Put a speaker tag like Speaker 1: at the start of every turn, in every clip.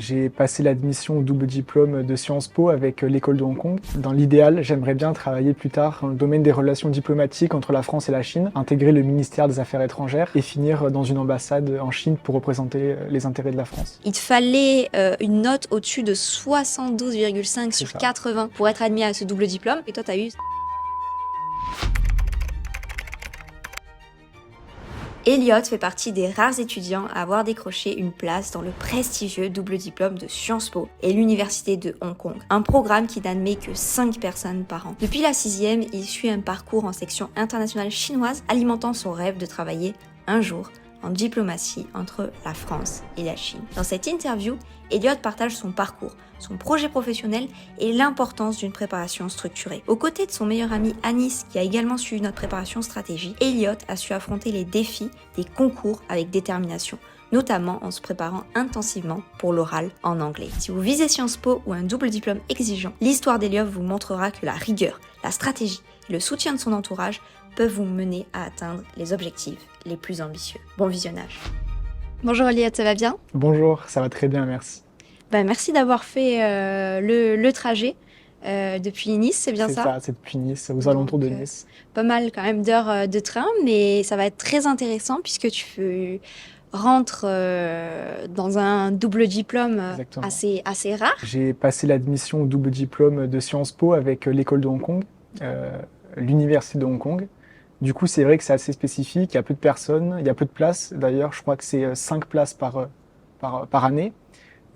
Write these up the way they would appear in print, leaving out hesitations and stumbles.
Speaker 1: J'ai passé l'admission au double diplôme de Sciences Po avec l'école de Hong Kong. Dans l'idéal, j'aimerais bien travailler plus tard dans le domaine des relations diplomatiques entre la France et la Chine, intégrer le ministère des Affaires étrangères et finir dans une ambassade en Chine pour représenter les intérêts de la France.
Speaker 2: Il te fallait une note au-dessus de 72,5 sur
Speaker 1: ça.
Speaker 2: 80 pour être admis à ce double diplôme. Et toi, tu as eu... Elliot fait partie des rares étudiants à avoir décroché une place dans le prestigieux double diplôme de Sciences Po et l'Université de Hong Kong, un programme qui n'admet que 5 personnes par an. Depuis la 6e, il suit un parcours en section internationale chinoise, alimentant son rêve de travailler un jour en diplomatie entre la France et la Chine. Dans cette interview, Elliot partage son parcours, son projet professionnel et l'importance d'une préparation structurée. Aux côtés de son meilleur ami Anis, qui a également suivi notre préparation stratégie, Elliot a su affronter les défis des concours avec détermination, notamment en se préparant intensivement pour l'oral en anglais. Si vous visez Sciences Po ou un double diplôme exigeant, l'histoire d'Elliot vous montrera que la rigueur, la stratégie et le soutien de son entourage peuvent vous mener à atteindre les objectifs les plus ambitieux. Bon visionnage. Bonjour Elliot, ça va bien?
Speaker 1: Bonjour, ça va très bien, merci.
Speaker 2: Merci d'avoir fait le trajet depuis Nice, c'est bien ça?
Speaker 1: C'est depuis Nice, aux alentours de Nice.
Speaker 2: Pas mal quand même d'heures de train, mais ça va être très intéressant puisque tu rentres dans un double diplôme assez rare.
Speaker 1: J'ai passé l'admission au double diplôme de Sciences Po avec l'école de Hong Kong, l'Université de Hong Kong. Du coup, c'est vrai que c'est assez spécifique, il y a peu de personnes, il y a peu de places. D'ailleurs, je crois que c'est 5 places par année.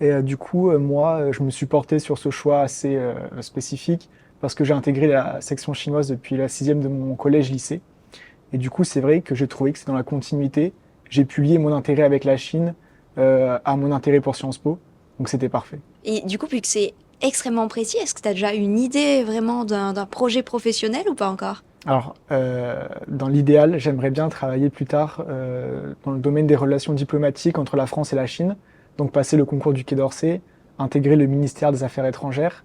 Speaker 1: Et du coup, moi, je me suis porté sur ce choix assez spécifique parce que j'ai intégré la section chinoise depuis la 6e de mon collège-lycée. Et du coup, c'est vrai que j'ai trouvé que c'est dans la continuité. J'ai pu lier mon intérêt avec la Chine à mon intérêt pour Sciences Po. Donc c'était parfait.
Speaker 2: Et du coup, vu que c'est extrêmement précis, est-ce que tu as déjà une idée vraiment d'un projet professionnel ou pas encore?
Speaker 1: Alors, dans l'idéal, j'aimerais bien travailler plus tard dans le domaine des relations diplomatiques entre la France et la Chine, donc passer le concours du Quai d'Orsay, intégrer le ministère des Affaires étrangères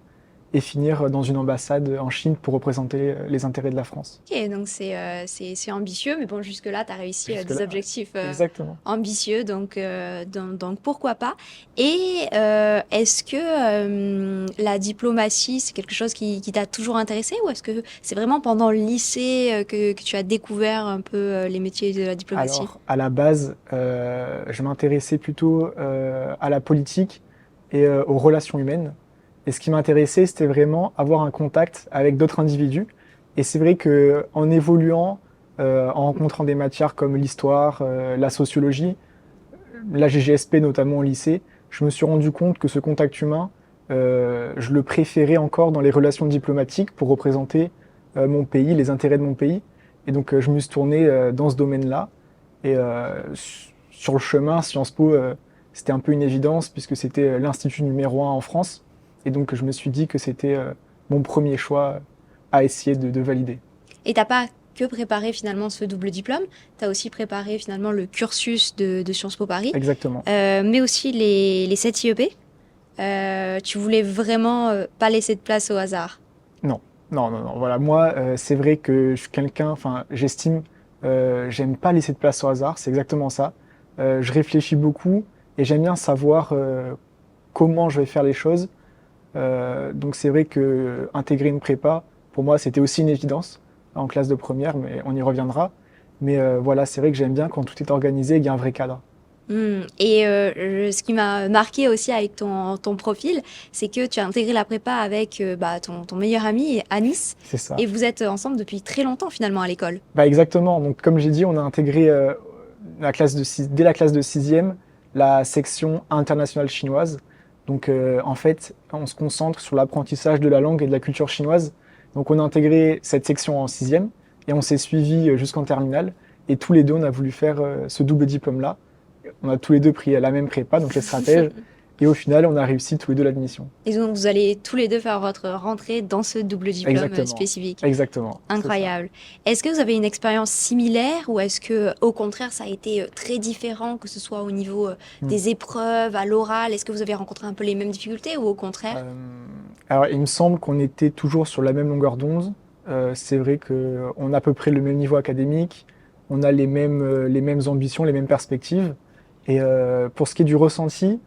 Speaker 1: et finir dans une ambassade en Chine pour représenter les intérêts de la France.
Speaker 2: Ok, donc c'est ambitieux, mais bon, jusque-là, tu as réussi des objectifs ambitieux, donc pourquoi pas. Et est-ce que la diplomatie, c'est quelque chose qui t'a toujours intéressé, ou est-ce que c'est vraiment pendant le lycée que tu as découvert un peu les métiers de la diplomatie?
Speaker 1: Alors, à la base, je m'intéressais plutôt à la politique et aux relations humaines. Et ce qui m'intéressait, c'était vraiment avoir un contact avec d'autres individus. Et c'est vrai que en évoluant, en rencontrant des matières comme l'histoire, la sociologie, la GGSP notamment au lycée, je me suis rendu compte que ce contact humain, je le préférais encore dans les relations diplomatiques pour représenter mon pays, les intérêts de mon pays. Et donc je me suis tourné dans ce domaine-là. Et sur le chemin, Sciences Po, c'était un peu une évidence puisque c'était l'institut numéro 1 en France. Et donc je me suis dit que c'était mon premier choix à essayer de valider.
Speaker 2: Et t'as pas que préparé finalement ce double diplôme, tu as aussi préparé finalement le cursus de Sciences Po Paris.
Speaker 1: Exactement.
Speaker 2: Mais aussi les 7 IEP. Tu voulais vraiment pas laisser de place au hasard?
Speaker 1: Non. Voilà, moi, c'est vrai que je suis quelqu'un, j'estime, j'aime pas laisser de place au hasard, c'est exactement ça. Je réfléchis beaucoup et j'aime bien savoir comment je vais faire les choses. Donc c'est vrai que intégrer une prépa, pour moi, c'était aussi une évidence en classe de première, mais on y reviendra. Mais voilà, c'est vrai que j'aime bien quand tout est organisé et qu'il y a un vrai cadre.
Speaker 2: Et ce qui m'a marqué aussi avec ton profil, c'est que tu as intégré la prépa avec ton meilleur ami Anis.
Speaker 1: C'est ça.
Speaker 2: Et vous êtes ensemble depuis très longtemps finalement à l'école.
Speaker 1: Exactement. Donc comme j'ai dit, on a intégré dès la classe de 6e la section internationale chinoise. Donc en fait, on se concentre sur l'apprentissage de la langue et de la culture chinoise. Donc on a intégré cette section en 6e et on s'est suivi jusqu'en terminale. Et tous les deux, on a voulu faire ce double diplôme-là. On a tous les deux pris la même prépa, donc les stratèges. Et au final, on a réussi tous les deux l'admission.
Speaker 2: Et donc, vous allez tous les deux faire votre rentrée dans ce double diplôme spécifique.
Speaker 1: Exactement.
Speaker 2: Incroyable. Est-ce que vous avez une expérience similaire ou est-ce que, au contraire, ça a été très différent, que ce soit au niveau des épreuves, à l'oral? Est-ce que vous avez rencontré un peu les mêmes difficultés ou au contraire?
Speaker 1: Alors, il me semble qu'on était toujours sur la même longueur d'onde. C'est vrai qu'on a à peu près le même niveau académique, on a les mêmes ambitions, les mêmes perspectives. Et pour ce qui est du ressenti,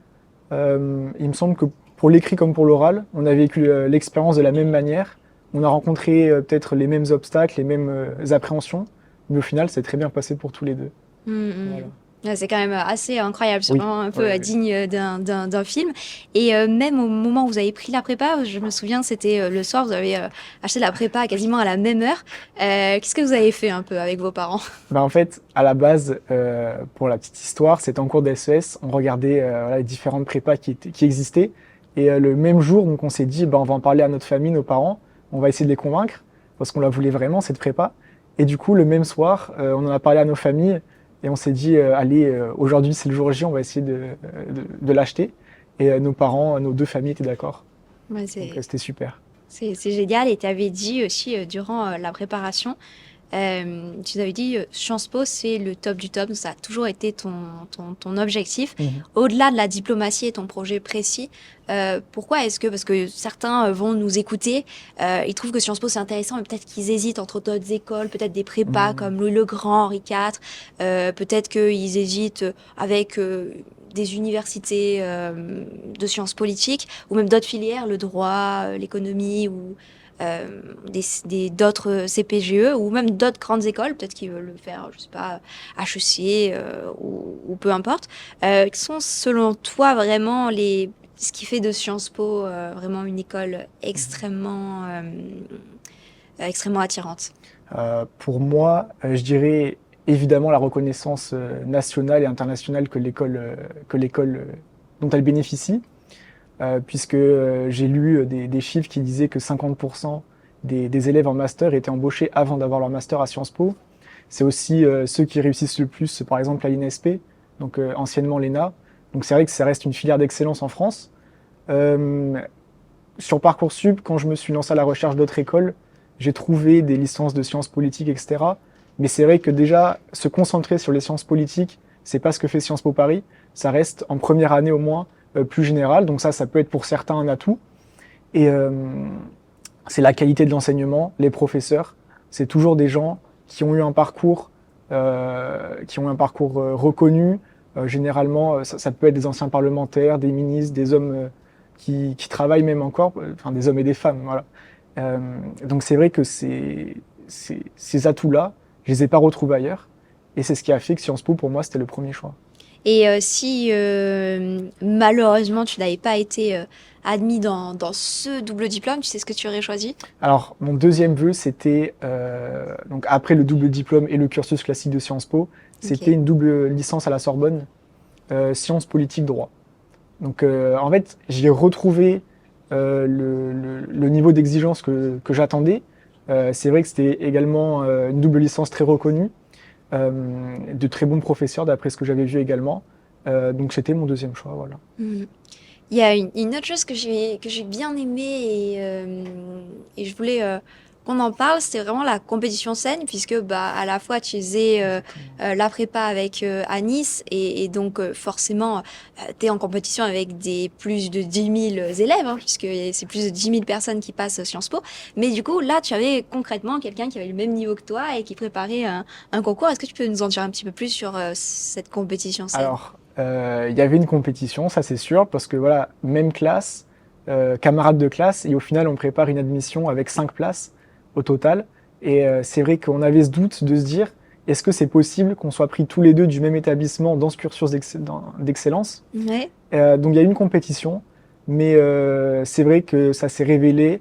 Speaker 1: Il me semble que pour l'écrit comme pour l'oral, on a vécu l'expérience de la même manière. On a rencontré peut-être les mêmes obstacles, les mêmes appréhensions, mais au final, c'est très bien passé pour tous les deux. Voilà.
Speaker 2: Ouais, c'est quand même assez incroyable, c'est
Speaker 1: Oui,
Speaker 2: vraiment un peu
Speaker 1: ouais, ouais.
Speaker 2: digne d'un film. Et même au moment où vous avez pris la prépa, je me souviens, c'était le soir, vous avez acheté la prépa quasiment à la même heure. Qu'est-ce que vous avez fait un peu avec vos parents?
Speaker 1: Bah, en fait, à la base, pour la petite histoire, c'était en cours d'SES, on regardait voilà, les différentes prépas qui existaient. Et le même jour, donc, on s'est dit, bah, on va en parler à notre famille, nos parents, on va essayer de les convaincre, parce qu'on la voulait vraiment, cette prépa. Et du coup, le même soir, on en a parlé à nos familles, et on s'est dit, allez, aujourd'hui c'est le jour J, on va essayer de l'acheter. Et nos parents, nos deux familles étaient d'accord.
Speaker 2: Ouais,
Speaker 1: Donc c'était super.
Speaker 2: c'est génial. Et tu avais dit aussi durant la préparation, tu avais dit Sciences Po, c'est le top du top. Donc, ça a toujours été ton objectif.
Speaker 1: Mhm.
Speaker 2: Au-delà de la diplomatie et ton projet précis, pourquoi est-ce que, parce que certains vont nous écouter, ils trouvent que Sciences Po c'est intéressant, mais peut-être qu'ils hésitent entre d'autres écoles, peut-être des prépas
Speaker 1: Mhm.
Speaker 2: comme Louis le Grand, Henri IV, peut-être qu'ils hésitent avec des universités de sciences politiques, ou même d'autres filières, le droit, l'économie, ou d'autres CPGE ou même d'autres grandes écoles, peut-être qu'ils veulent le faire, je sais pas, HEC ou peu importe. Quels sont selon toi vraiment ce qui fait de Sciences Po vraiment une école
Speaker 1: Mhm.
Speaker 2: extrêmement attirante?
Speaker 1: Pour moi, je dirais évidemment la reconnaissance nationale et internationale que l'école dont elle bénéficie, puisque j'ai lu des chiffres qui disaient que 50% des élèves en master étaient embauchés avant d'avoir leur master à Sciences Po. C'est aussi ceux qui réussissent le plus, par exemple à l'INSP, donc anciennement l'ENA. Donc c'est vrai que ça reste une filière d'excellence en France. Euh, sur Parcoursup, quand je me suis lancé à la recherche d'autres écoles, j'ai trouvé des licences de sciences politiques, etc. Mais c'est vrai que déjà, se concentrer sur les sciences politiques, c'est pas ce que fait Sciences Po Paris. Ça reste en première année au moins plus général. Donc ça peut être pour certains un atout. Et c'est la qualité de l'enseignement, les professeurs. C'est toujours des gens qui ont eu un parcours, reconnu. Généralement, ça peut être des anciens parlementaires, des ministres, des hommes qui travaillent même encore, enfin des hommes et des femmes. Voilà. Euh, donc c'est vrai que ces atouts-là, je les ai pas retrouvés ailleurs. Et c'est ce qui a fait que Sciences Po, pour moi, c'était le premier choix.
Speaker 2: Et si malheureusement tu n'avais pas été admis dans ce double diplôme, tu sais ce que tu aurais choisi?
Speaker 1: Alors, mon deuxième vœu, c'était, donc après le double diplôme et le cursus classique de Sciences Po, c'était
Speaker 2: Ok.
Speaker 1: une double licence à la Sorbonne, sciences politiques droit. Donc, en fait, j'ai retrouvé le niveau d'exigence que j'attendais. C'est vrai que c'était également une double licence très reconnue, de très bons professeurs, d'après ce que j'avais vu également. Donc, c'était mon deuxième choix, voilà.
Speaker 2: Mhm. Il y a une autre chose que j'ai bien aimé et je voulais qu'on en parle, c'était vraiment la compétition saine, puisque bah, à la fois tu faisais
Speaker 1: Exactement.
Speaker 2: la prépa avec à Nice et donc forcément tu es en compétition avec des plus de 10 000 élèves, hein, puisque c'est plus de 10 000 personnes qui passent Sciences Po. Mais du coup, là, tu avais concrètement quelqu'un qui avait le même niveau que toi et qui préparait un concours. Est-ce que tu peux nous en dire un petit peu plus sur cette compétition saine?
Speaker 1: Alors, il y avait une compétition, ça c'est sûr, parce que voilà, même classe, camarades de classe, et au final on prépare une admission avec 5 places au total. Et c'est vrai qu'on avait ce doute de se dire, est-ce que c'est possible qu'on soit pris tous les deux du même établissement dans ce cursus d'excellence?
Speaker 2: Ouais.
Speaker 1: Donc il y a eu une compétition, mais c'est vrai que ça s'est révélé,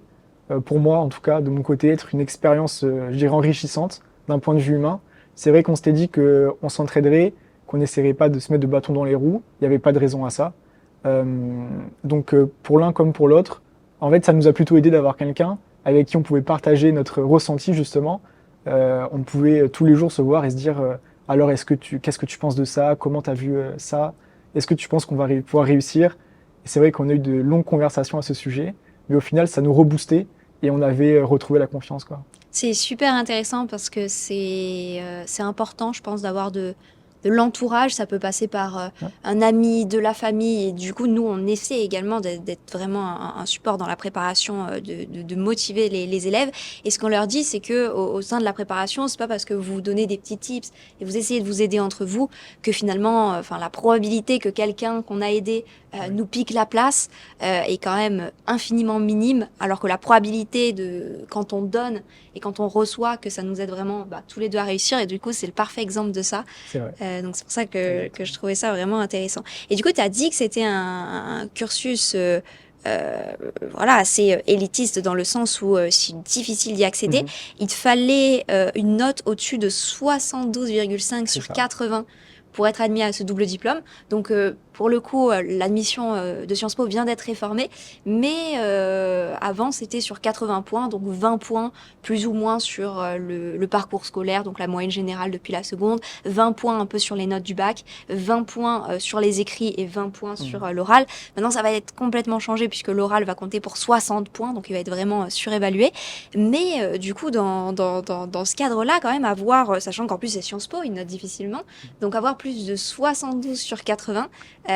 Speaker 1: pour moi en tout cas, de mon côté, être une expérience, je dirais, enrichissante d'un point de vue humain. C'est vrai qu'on s'était dit qu'on s'entraiderait, qu'on n'essaierait pas de se mettre de bâton dans les roues, il n'y avait pas de raison à ça. Euh, donc pour l'un comme pour l'autre, en fait ça nous a plutôt aidé d'avoir quelqu'un avec qui on pouvait partager notre ressenti justement. On pouvait tous les jours se voir et se dire alors qu'est-ce que tu penses de ça, comment tu as vu ça, est-ce que tu penses qu'on va pouvoir réussir? Et c'est vrai qu'on a eu de longues conversations à ce sujet, mais au final, ça nous reboostait et on avait retrouvé la confiance, quoi.
Speaker 2: C'est super intéressant parce que c'est important, je pense, d'avoir l'entourage, ça peut passer par un ami, de la famille. Et du coup, nous, on essaie également d'être vraiment un support dans la préparation, de motiver les élèves. Et ce qu'on leur dit, c'est que au sein de la préparation, c'est pas parce que vous donnez des petits tips et vous essayez de vous aider entre vous que finalement, la probabilité que quelqu'un qu'on a aidé nous pique la place est quand même infiniment minime, alors que la probabilité quand on donne et quand on reçoit, que ça nous aide vraiment tous les deux à réussir. Et du coup, c'est le parfait exemple de ça.
Speaker 1: C'est vrai.
Speaker 2: Donc c'est pour ça que je trouvais ça vraiment intéressant. Et du coup, tu as dit que c'était un cursus assez élitiste dans le sens où c'est difficile d'y accéder. Il te fallait une note au-dessus de 72,5
Speaker 1: C'est
Speaker 2: sur
Speaker 1: ça.
Speaker 2: 80 pour être admis à ce double diplôme. Donc pour le coup, l'admission de Sciences Po vient d'être réformée, mais avant c'était sur 80 points, donc 20 points plus ou moins sur le parcours scolaire, donc la moyenne générale depuis la seconde, 20 points un peu sur les notes du bac, 20 points sur les écrits et 20 points sur l'oral. Maintenant ça va être complètement changé puisque l'oral va compter pour 60 points, donc il va être vraiment surévalué. Mais du coup dans ce cadre-là quand même avoir, sachant qu'en plus c'est Sciences Po, une note difficilement, donc avoir plus de 72 sur 80,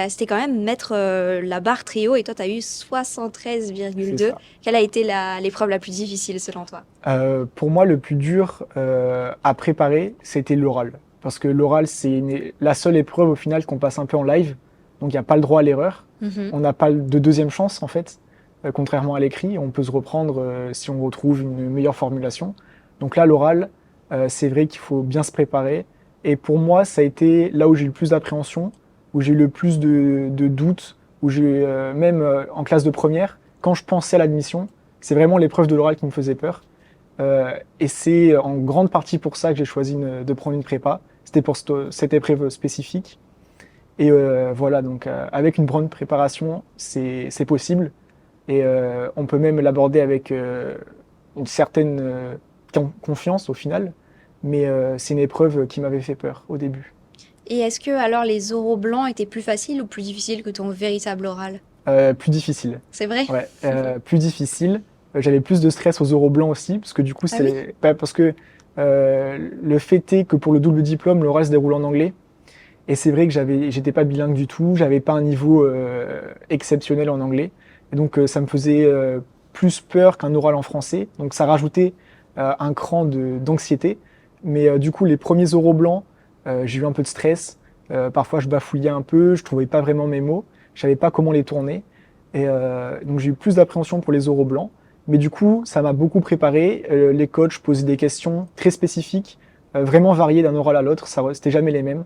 Speaker 2: c'était quand même mettre la barre très haut. Et toi, tu as eu
Speaker 1: C'est
Speaker 2: 73,2.
Speaker 1: ça.
Speaker 2: Quelle a été l'épreuve la plus difficile selon toi?
Speaker 1: Pour moi, le plus dur à préparer, c'était l'oral. Parce que l'oral, la seule épreuve au final qu'on passe un peu en live. Donc, il n'y a pas le droit à l'erreur. On n'a pas de deuxième chance, en fait. Contrairement à l'écrit, on peut se reprendre si on retrouve une meilleure formulation. Donc là, l'oral, c'est vrai qu'il faut bien se préparer. Et pour moi, ça a été là où j'ai eu le plus d'appréhension, où j'ai eu le plus de doutes, où même en classe de première, quand je pensais à l'admission, c'est vraiment l'épreuve de l'oral qui me faisait peur. Et c'est en grande partie pour ça que j'ai choisi de prendre une prépa. C'était pour cette épreuve spécifique. Et voilà, donc avec une bonne préparation, c'est possible. Et on peut même l'aborder avec une certaine confiance au final. Mais c'est une épreuve qui m'avait fait peur au début.
Speaker 2: Et est-ce que alors les oraux blancs étaient plus faciles ou plus difficiles que ton véritable oral?
Speaker 1: Plus difficile.
Speaker 2: C'est vrai?
Speaker 1: Ouais, plus difficile. J'avais plus de stress aux oraux blancs aussi, parce que du coup,
Speaker 2: Ah oui?
Speaker 1: parce que le fait est que pour le double diplôme, l'oral se déroule en anglais. Et c'est vrai que j'étais pas bilingue du tout, j'avais pas un niveau exceptionnel en anglais. Et donc ça me faisait plus peur qu'un oral en français. Donc ça rajoutait un cran d'anxiété. Mais du coup, les premiers oraux blancs, j'ai eu un peu de stress. Parfois, je bafouillais un peu, je trouvais pas vraiment mes mots, je savais pas comment les tourner. Et donc j'ai eu plus d'appréhension pour les oraux blancs. Mais du coup, ça m'a beaucoup préparé. Les coachs posaient des questions très spécifiques, vraiment variées d'un oral à l'autre. C'était jamais les mêmes.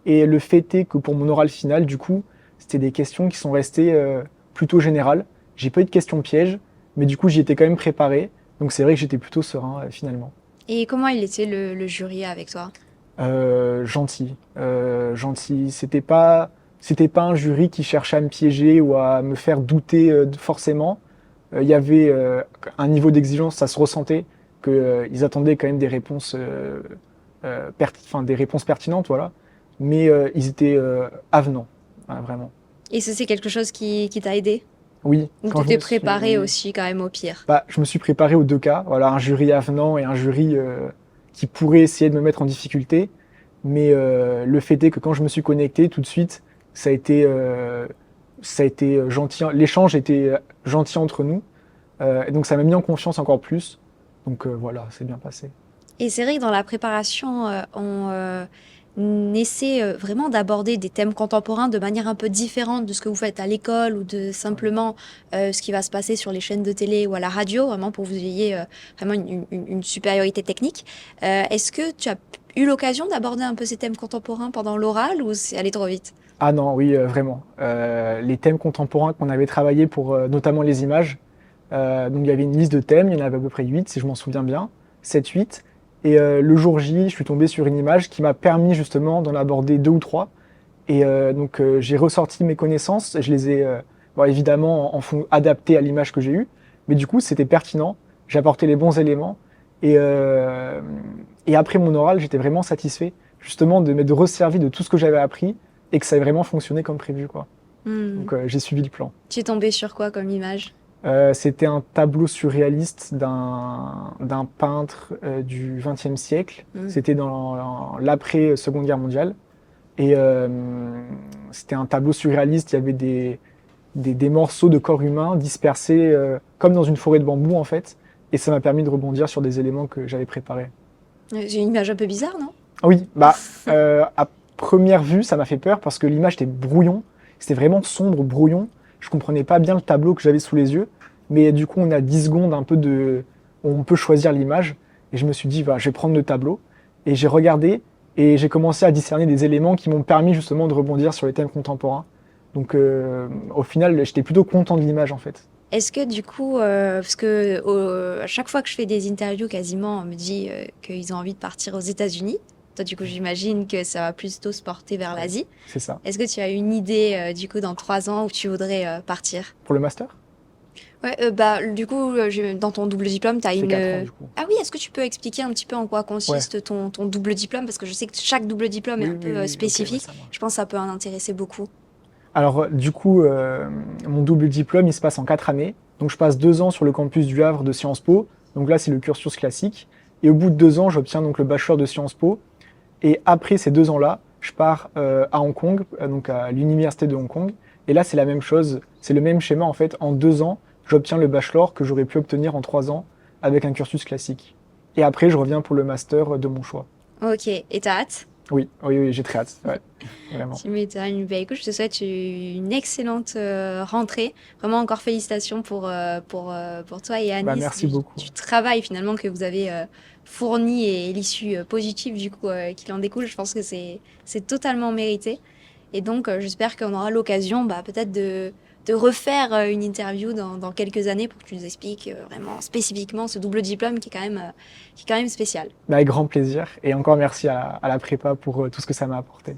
Speaker 1: Et le fait est que pour mon oral final, du coup, c'était des questions qui sont restées plutôt générales. J'ai pas eu de questions pièges, mais du coup, j'y étais quand même préparé. Donc c'est vrai que j'étais plutôt serein finalement.
Speaker 2: Et comment il était le jury avec toi?
Speaker 1: Gentil, gentil. C'était pas un jury qui cherchait à me piéger ou à me faire douter forcément. Il y avait un niveau d'exigence, ça se ressentait qu'ils attendaient quand même des réponses, des réponses pertinentes, voilà. Mais ils étaient avenants, voilà, vraiment.
Speaker 2: Et ça, c'est quelque chose qui t'a aidé?
Speaker 1: Oui,
Speaker 2: Ou
Speaker 1: quand je
Speaker 2: t'étais
Speaker 1: me
Speaker 2: préparé
Speaker 1: suis,
Speaker 2: aussi quand même au pire?
Speaker 1: je me suis préparé aux deux cas, voilà, un jury avenant et un jury qui pourrait essayer de me mettre en difficulté. Mais le fait est que quand je me suis connecté, tout de suite, ça a été, ça a été gentil. L'échange était gentil entre nous. Et donc ça m'a mis en confiance encore plus. Donc voilà, c'est bien passé.
Speaker 2: Et c'est vrai que dans la préparation, on essaie vraiment d'aborder des thèmes contemporains de manière un peu différente de ce que vous faites à l'école ou de simplement ce qui va se passer sur les chaînes de télé ou à la radio, vraiment pour que vous ayez vraiment une supériorité technique. Est-ce que tu as eu l'occasion d'aborder un peu ces thèmes contemporains pendant l'oral ou c'est allé trop vite?
Speaker 1: Ah non, oui, vraiment. Les thèmes contemporains qu'on avait travaillés pour notamment les images, donc il y avait une liste de thèmes, il y en avait à peu près 8 si je m'en souviens bien, 7, 8. Et le jour J, je suis tombé sur une image qui m'a permis justement d'en aborder deux ou trois. Et donc j'ai ressorti mes connaissances, je les ai évidemment adaptées à l'image que j'ai eue, mais du coup c'était pertinent, j'ai apporté les bons éléments. Et, euh, et après mon oral, j'étais vraiment satisfait justement de m'être resservi de tout ce que j'avais appris et que ça ait vraiment fonctionné comme prévu, quoi.
Speaker 2: Hmm.
Speaker 1: Donc j'ai suivi le plan.
Speaker 2: Tu es tombé sur quoi comme image?
Speaker 1: C'était un tableau surréaliste d'un peintre du XXe siècle.
Speaker 2: Hmm.
Speaker 1: C'était dans l'après-Seconde Guerre mondiale. Et c'était un tableau surréaliste. Il y avait des morceaux de corps humain dispersés comme dans une forêt de bambou en fait. Et ça m'a permis de rebondir sur des éléments que j'avais préparés.
Speaker 2: C'est une image un peu bizarre, non?
Speaker 1: Oui, à première vue, ça m'a fait peur parce que l'image était brouillon. C'était vraiment sombre, brouillon. Je comprenais pas bien le tableau que j'avais sous les yeux. Mais du coup, on a 10 secondes un peu où on peut choisir l'image. Et je me suis dit, bah, je vais prendre le tableau. Et j'ai regardé et j'ai commencé à discerner des éléments qui m'ont permis justement de rebondir sur les thèmes contemporains. Donc au final, j'étais plutôt content de l'image en fait.
Speaker 2: Est-ce que du coup, parce que à chaque fois que je fais des interviews, quasiment, on me dit qu'ils ont envie de partir aux États-Unis. Toi, du coup, j'imagine que ça va plutôt se porter vers
Speaker 1: Ouais,
Speaker 2: l'Asie.
Speaker 1: c'est ça.
Speaker 2: Est-ce que tu as une idée, du coup, dans 3 ans où tu voudrais partir?
Speaker 1: Pour le master,
Speaker 2: Ouais, du coup, dans ton double diplôme, tu as
Speaker 1: c'est
Speaker 2: une...
Speaker 1: 4 ans du coup.
Speaker 2: Ah oui, est-ce que tu peux expliquer un petit peu en quoi
Speaker 1: Ouais.
Speaker 2: consiste ton double diplôme? Parce que je sais que chaque double diplôme est
Speaker 1: Oui,
Speaker 2: un
Speaker 1: oui,
Speaker 2: peu
Speaker 1: oui, ok, ouais,
Speaker 2: spécifique.
Speaker 1: ça marche.
Speaker 2: Je pense que ça peut en intéresser beaucoup.
Speaker 1: Alors, du coup, mon double diplôme, il se passe en 4 années. Donc, je passe 2 ans sur le campus du Havre de Sciences Po. Donc là, c'est le cursus classique. Et au bout de 2 ans, j'obtiens donc le bachelor de Sciences Po. Et après ces 2 ans-là, je pars à Hong Kong, donc à l'université de Hong Kong. Et là, c'est la même chose. C'est le même schéma en fait. En 2 ans, j'obtiens le bachelor que j'aurais pu obtenir en 3 ans avec un cursus classique. Et après, je reviens pour le master de mon choix.
Speaker 2: Ok, et t'as hâte?
Speaker 1: Oui, oui, oui, j'ai très hâte. Ouais, vraiment.
Speaker 2: Tu m'étonnes. Bah, écoute, je te souhaite une excellente rentrée. Vraiment, encore félicitations pour toi et
Speaker 1: Bah,
Speaker 2: Anis
Speaker 1: merci beaucoup.
Speaker 2: du travail finalement que vous avez fourni et l'issue positive du coup qu'il en découle. Je pense que c'est totalement mérité. Et donc, j'espère qu'on aura l'occasion peut-être de refaire une interview dans quelques années pour que tu nous expliques vraiment spécifiquement ce double diplôme qui est quand même spécial.
Speaker 1: Bah, avec grand plaisir. Et encore merci à la prépa pour tout ce que ça m'a apporté.